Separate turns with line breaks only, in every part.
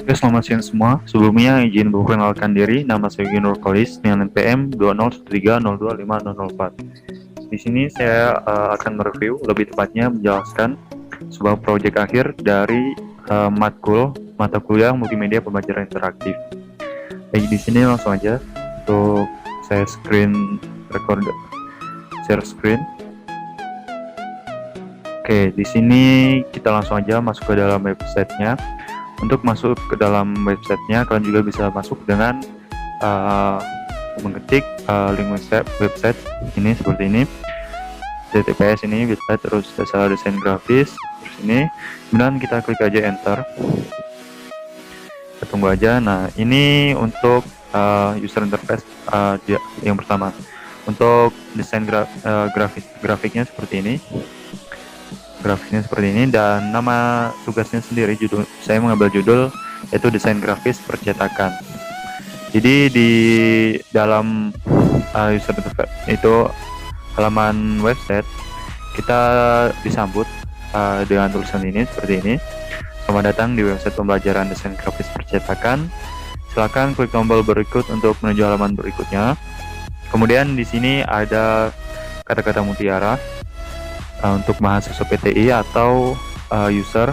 Oke, selamat siang semua. Sebelumnya izin memperkenalkan diri. Nama saya Yogi Nurkolis dengan NPM 201302504. Di sini saya akan mereview, lebih tepatnya menjelaskan sebuah proyek akhir dari matkul mata kuliah multimedia pembelajaran interaktif. Baik, di sini langsung aja untuk saya share screen. Oke, di sini kita langsung aja masuk ke dalam websitenya. Untuk masuk ke dalam websitenya, kalian juga bisa masuk dengan mengetik link website ini seperti ini, https ini website terus dasar desain grafis terus ini, kemudian kita klik aja enter, kita tunggu aja. Nah, ini untuk user interface yang pertama. Untuk desain grafiknya seperti ini, dan nama tugasnya sendiri, judul saya mengambil judul yaitu desain grafis percetakan. Jadi di dalam user interface itu halaman website, kita disambut dengan tulisan ini seperti ini: selamat datang di website pembelajaran desain grafis percetakan, silakan klik tombol berikut untuk menuju halaman berikutnya. Kemudian di sini ada kata-kata mutiara untuk mahasiswa PTI atau user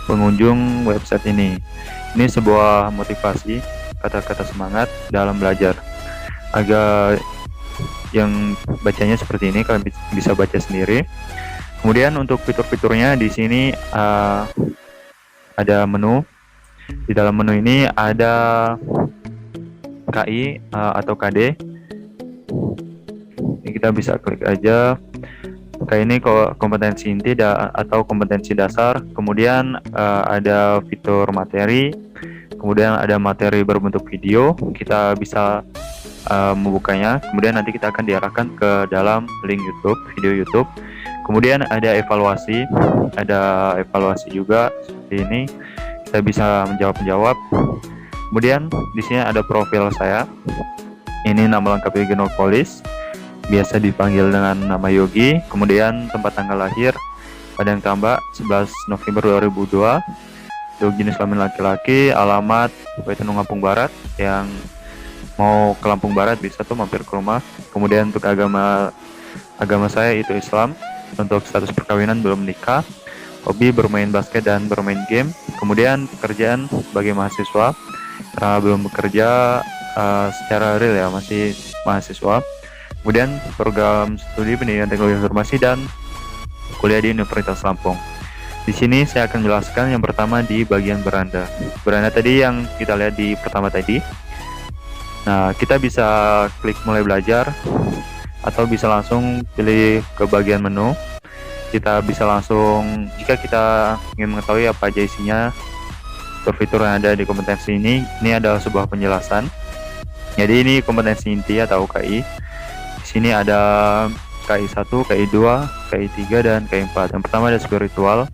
pengunjung website ini. Ini sebuah motivasi, kata-kata semangat dalam belajar. Agak yang bacanya seperti ini, kalian bisa baca sendiri. Kemudian untuk fitur-fiturnya di sini ada menu. Di dalam menu ini ada KI atau KD. Ini kita bisa klik aja. Kayak ini kompetensi inti atau kompetensi dasar. Kemudian ada fitur materi. Kemudian ada materi berbentuk video. Kita bisa membukanya. Kemudian nanti kita akan diarahkan ke dalam link YouTube, video YouTube. Kemudian ada evaluasi. Ada evaluasi juga seperti ini. Kita bisa menjawab. Kemudian di sini ada profil saya. Ini nama lengkap Yogi Nurkolis, biasa dipanggil dengan nama Yogi. Kemudian tempat tanggal lahir Padang Tambak 11 November 2002. Jenis kelamin laki-laki. Alamat Waitanu Lampung Barat. Yang mau ke Lampung Barat bisa tuh mampir ke rumah. Kemudian untuk agama saya itu Islam. Untuk status perkawinan belum menikah. Hobi bermain basket dan bermain game. Kemudian pekerjaan sebagai mahasiswa, karena belum bekerja secara real ya, masih mahasiswa. Kemudian program studi pendidikan teknologi informasi dan kuliah di Universitas Lampung. Di sini saya akan menjelaskan yang pertama di bagian beranda. Beranda tadi yang kita lihat di pertama tadi. Nah, kita bisa klik mulai belajar atau bisa langsung pilih ke bagian menu. Kita bisa langsung, jika kita ingin mengetahui apa aja isinya, fitur yang ada di kompetensi ini adalah sebuah penjelasan. Jadi ini kompetensi inti atau KI. Di sini ada KI 1, KI 2, KI 3, dan KI 4. Yang pertama ada spiritual.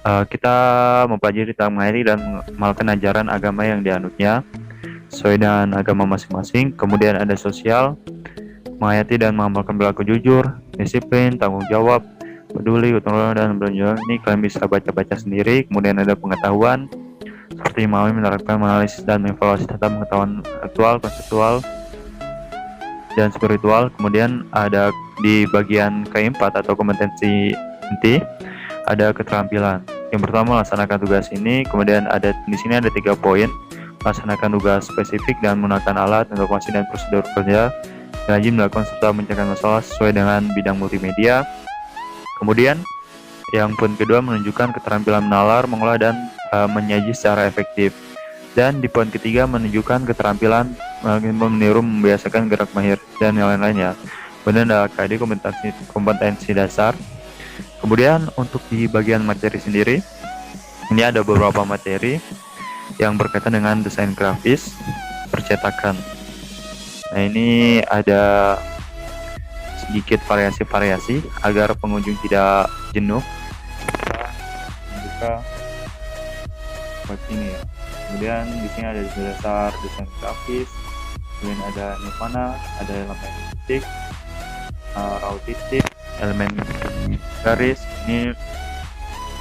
Kita mempelajari tentang mengayomi dan mengamalkan ajaran agama yang dianutnya sesuai dengan agama masing-masing. Kemudian ada sosial, menghayati dan mengamalkan perilaku jujur, disiplin, tanggung jawab, peduli, gotong royong, dan berjuang. Ini kalian bisa baca-baca sendiri. Kemudian ada pengetahuan, seperti memahami, menerapkan, menganalisis, dan mengevaluasi tentang pengetahuan aktual, konseptual, dan spiritual. Kemudian ada di bagian ke-4 atau kompetensi inti, ada keterampilan. Yang pertama, melaksanakan tugas ini. Kemudian ada di sini ada 3 poin: melaksanakan tugas spesifik dan menggunakan alat, informasi, dan prosedur kerja, rajin melakukan serta mencari masalah sesuai dengan bidang multimedia. Kemudian yang poin kedua, menunjukkan keterampilan menalar, mengolah, dan menyaji secara efektif. Dan di poin ketiga, menunjukkan keterampilan meniru, membiasakan gerak mahir, dan yang lain-lainnya. Kemudian ada KD, kompetensi dasar. Kemudian untuk di bagian materi sendiri, ini ada beberapa materi yang berkaitan dengan desain grafis percetakan. Nah, ini ada sedikit variasi-variasi agar pengunjung tidak jenuh. Kita buka buat ini ya. Kemudian di sini ada dasar desain grafis. Kemudian ada nirvana, ada elemen titik, raw titik, elemen garis. Ini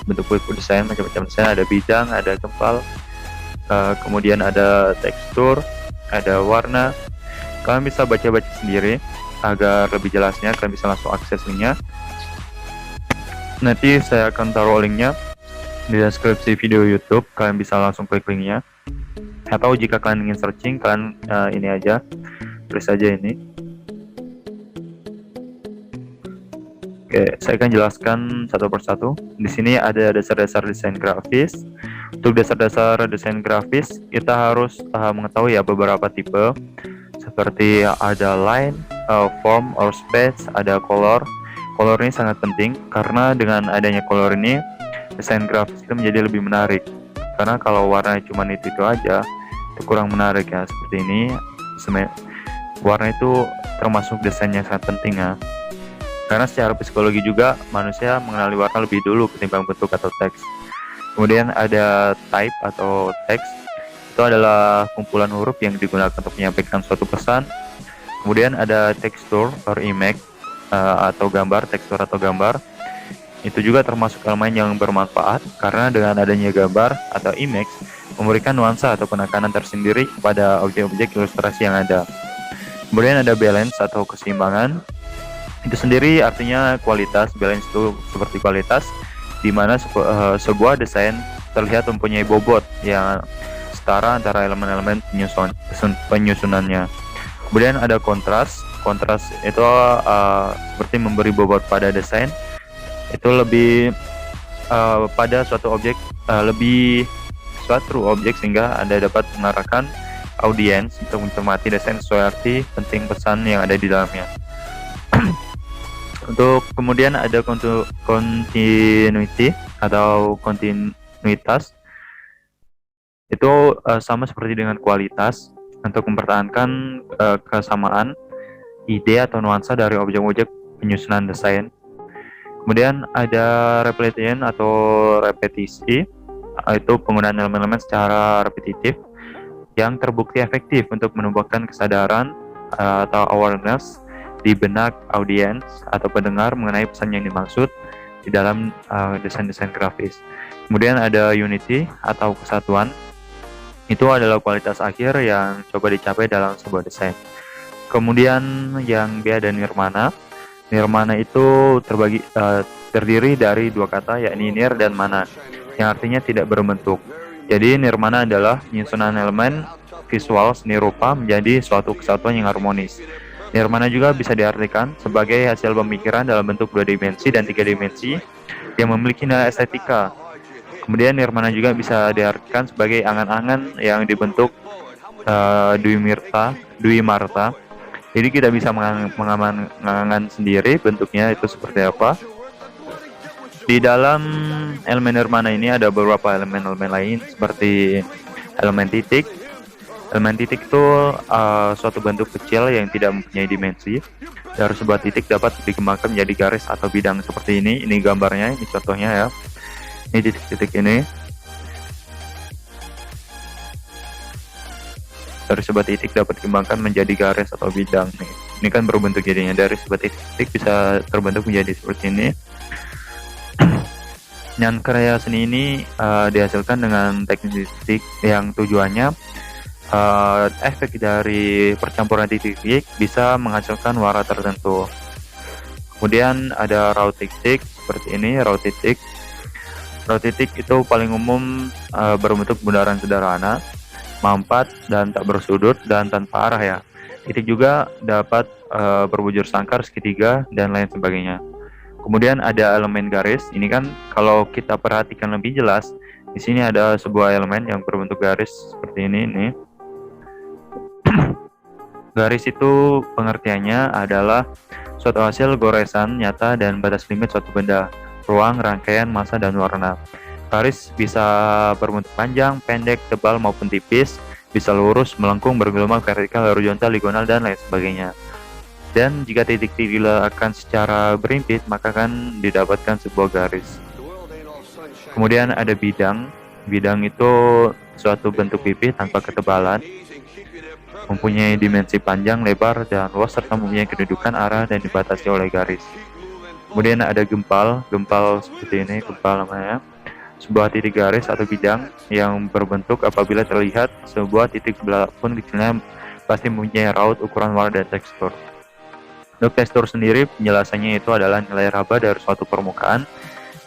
bentuk buku desain, macam-macam desain, ada bidang, ada gempal, kemudian ada tekstur, ada warna. Kalian bisa baca-baca sendiri agar lebih jelasnya. Kalian bisa langsung akses linknya. Nanti saya akan taruh linknya di deskripsi video YouTube. Kalian bisa langsung klik linknya. Atau jika kalian ingin searching, kalian ini aja, tulis aja ini. Oke, saya akan jelaskan satu persatu. Di sini ada dasar-dasar desain grafis. Untuk dasar-dasar desain grafis, kita harus mengetahui ya beberapa tipe, seperti ada line, form, or space, ada color. Color ini sangat penting karena dengan adanya color ini, desain grafis itu menjadi lebih menarik. Karena kalau warna cuma itu aja, itu kurang menarik ya. Seperti ini, warna itu termasuk desain yang sangat penting ya. Karena secara psikologi juga manusia mengenali warna lebih dulu ketimbang bentuk atau teks. Kemudian ada type atau teks, itu adalah kumpulan huruf yang digunakan untuk menyampaikan suatu pesan. Kemudian ada tekstur or image atau gambar, tekstur atau gambar. Itu juga termasuk elemen yang bermanfaat karena dengan adanya gambar atau image memberikan nuansa atau penekanan tersendiri kepada objek-objek ilustrasi yang ada. Kemudian ada balance atau keseimbangan. Itu sendiri artinya kualitas. Balance itu seperti kualitas, di mana sebuah desain terlihat mempunyai bobot yang setara antara elemen-elemen penyusunannya. Kemudian ada kontras. Kontras itu seperti memberi bobot pada desain. Itu lebih pada suatu objek, lebih suatu objek sehingga Anda dapat mengarahkan audiens untuk mencermati desain sesuai arti penting pesan yang ada di dalamnya. Untuk kemudian ada continuity atau kontinuitas. Itu sama seperti dengan kualitas untuk mempertahankan kesamaan ide atau nuansa dari objek-objek penyusunan desain. Kemudian ada repetition atau repetisi, itu penggunaan elemen-elemen secara repetitif yang terbukti efektif untuk menumbuhkan kesadaran atau awareness di benak audiens atau pendengar mengenai pesan yang dimaksud di dalam desain-desain grafis. Kemudian ada unity atau kesatuan. Itu adalah kualitas akhir yang coba dicapai dalam sebuah desain. Kemudian yang B ada nirmana. Nirmana itu terdiri dari dua kata, yakni nir dan mana, yang artinya tidak berbentuk. Jadi nirmana adalah penyusunan elemen visual seni rupa menjadi suatu kesatuan yang harmonis. Nirmana juga bisa diartikan sebagai hasil pemikiran dalam bentuk 2 dimensi dan 3 dimensi yang memiliki nilai estetika. Kemudian nirmana juga bisa diartikan sebagai angan-angan yang dibentuk Dwimarta. Jadi kita bisa mengangan sendiri bentuknya itu seperti apa. Di dalam elemen nirmana ini ada beberapa elemen-elemen lain seperti elemen titik. Elemen titik itu suatu bentuk kecil yang tidak mempunyai dimensi. Dari sebuah titik dapat dikembangkan menjadi garis atau bidang seperti ini. Ini gambarnya, ini contohnya ya. Ini titik-titik ini. Dari sebuah titik dapat dikembangkan menjadi garis atau bidang nih. Ini kan berbentuk jadinya dari sebuah titik bisa terbentuk menjadi seperti ini. Dan karya seni ini dihasilkan dengan teknik titik yang tujuannya efek dari percampuran titik-titik bisa menghasilkan warna tertentu. Kemudian ada raw titik seperti ini, raw titik. Raw titik itu paling umum berbentuk bundaran sederhana, mampat dan tak bersudut dan tanpa arah ya. Titik juga dapat berbujur sangkar, segitiga dan lain sebagainya. Kemudian ada elemen garis. Ini kan kalau kita perhatikan lebih jelas, di sini ada sebuah elemen yang berbentuk garis seperti ini nih. Garis itu pengertiannya adalah suatu hasil goresan nyata dan batas limit suatu benda, ruang, rangkaian, massa, dan warna. Garis bisa berbentuk panjang, pendek, tebal maupun tipis, bisa lurus, melengkung, bergelombang, vertikal, horizontal, diagonal, dan lain sebagainya. Dan jika titik-titik diletakkan secara berimpit, maka akan didapatkan sebuah garis. Kemudian ada bidang. Bidang itu suatu bentuk pipih tanpa ketebalan, mempunyai dimensi panjang, lebar, dan luas, serta mempunyai kedudukan, arah, dan dibatasi oleh garis. Kemudian ada gempal. Gempal seperti ini, gempal namanya. sebuah titik garis atau bidang yang berbentuk apabila terlihat sebuah titik pun kecilnya pasti mempunyai raut, ukuran, warna, dan tekstur. Untuk tekstur sendiri, penjelasannya itu adalah nilai raba dari suatu permukaan,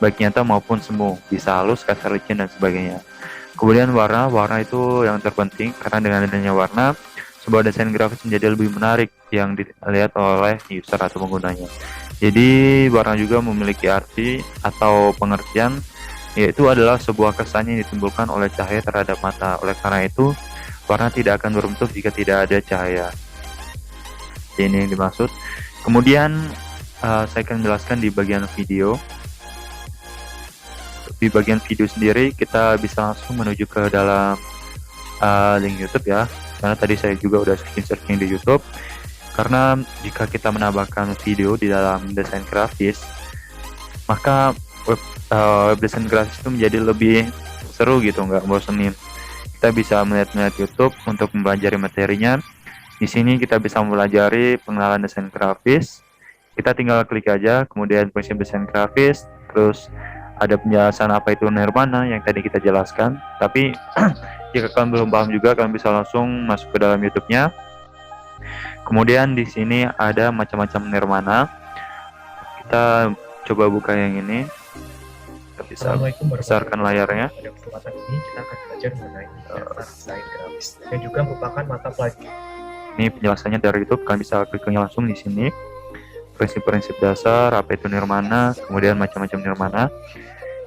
baik nyata maupun semu, bisa halus, kasar, licin, dan sebagainya. Kemudian warna itu yang terpenting, karena dengan adanya warna, sebuah desain grafis menjadi lebih menarik yang dilihat oleh user atau penggunanya. Jadi warna juga memiliki arti atau pengertian, yaitu adalah sebuah kesan yang ditimbulkan oleh cahaya terhadap mata. Oleh karena itu, warna tidak akan berbentuk jika tidak ada cahaya. Ini yang dimaksud. Kemudian saya akan menjelaskan di bagian video. Di bagian video sendiri kita bisa langsung menuju ke dalam link YouTube ya, karena tadi saya juga udah searching di YouTube. Karena jika kita menambahkan video di dalam desain grafis, maka web desain grafis itu menjadi lebih seru gitu, nggak bosenin. Kita bisa melihat YouTube untuk mempelajari materinya. Di sini kita bisa mempelajari pengenalan desain grafis. Kita tinggal klik aja, kemudian prinsip desain grafis, terus ada penjelasan apa itu nirvana yang tadi kita jelaskan. Tapi jika kalian belum paham juga, kalian bisa langsung masuk ke dalam YouTube-nya. Kemudian di sini ada macam-macam nirvana. Kita coba buka yang ini. Kita bisa besarkan layarnya.
Pada kesempatan ini kita akan belajar mengenai dasar desain grafis yang juga merupakan mata pelajaran.
Ini penjelasannya dari YouTube, kalian bisa kliknya langsung di sini. Prinsip-prinsip dasar, apa itu nirvana, kemudian macam-macam nirvana.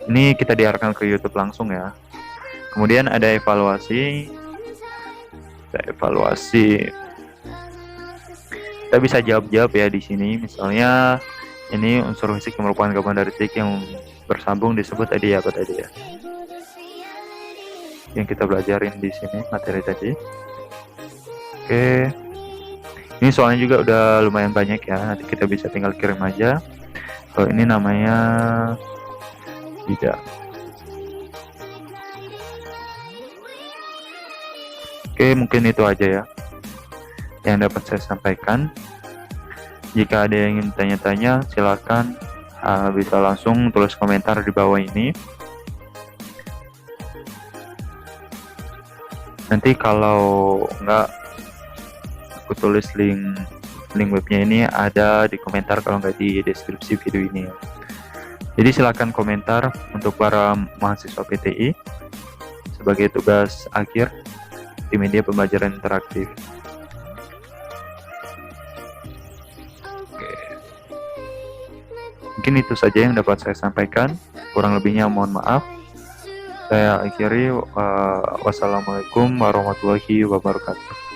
Ini kita diarahkan ke YouTube langsung ya. Kemudian ada evaluasi. Kita bisa jawab-jawab ya di sini. Misalnya ini unsur fisik yang merupakan gabungan dari titik yang bersambung disebut tadi apa tadi ya. Yang kita belajarin di sini materi tadi. Oke. Ini soalnya juga udah lumayan banyak ya. Nanti kita bisa tinggal kirim aja. Kalau ini namanya tidak. Oke, mungkin itu aja ya yang dapat saya sampaikan. Jika ada yang ingin tanya-tanya, silakan bisa langsung tulis komentar di bawah ini. Nanti kalau enggak, aku tulis link webnya ini ada di komentar, kalau nggak di deskripsi video ini ya. Jadi silakan komentar untuk para mahasiswa PTI sebagai tugas akhir di media pembelajaran interaktif. Oke. Mungkin itu saja yang dapat saya sampaikan. Kurang lebihnya mohon maaf. Saya akhiri. Wassalamualaikum warahmatullahi wabarakatuh.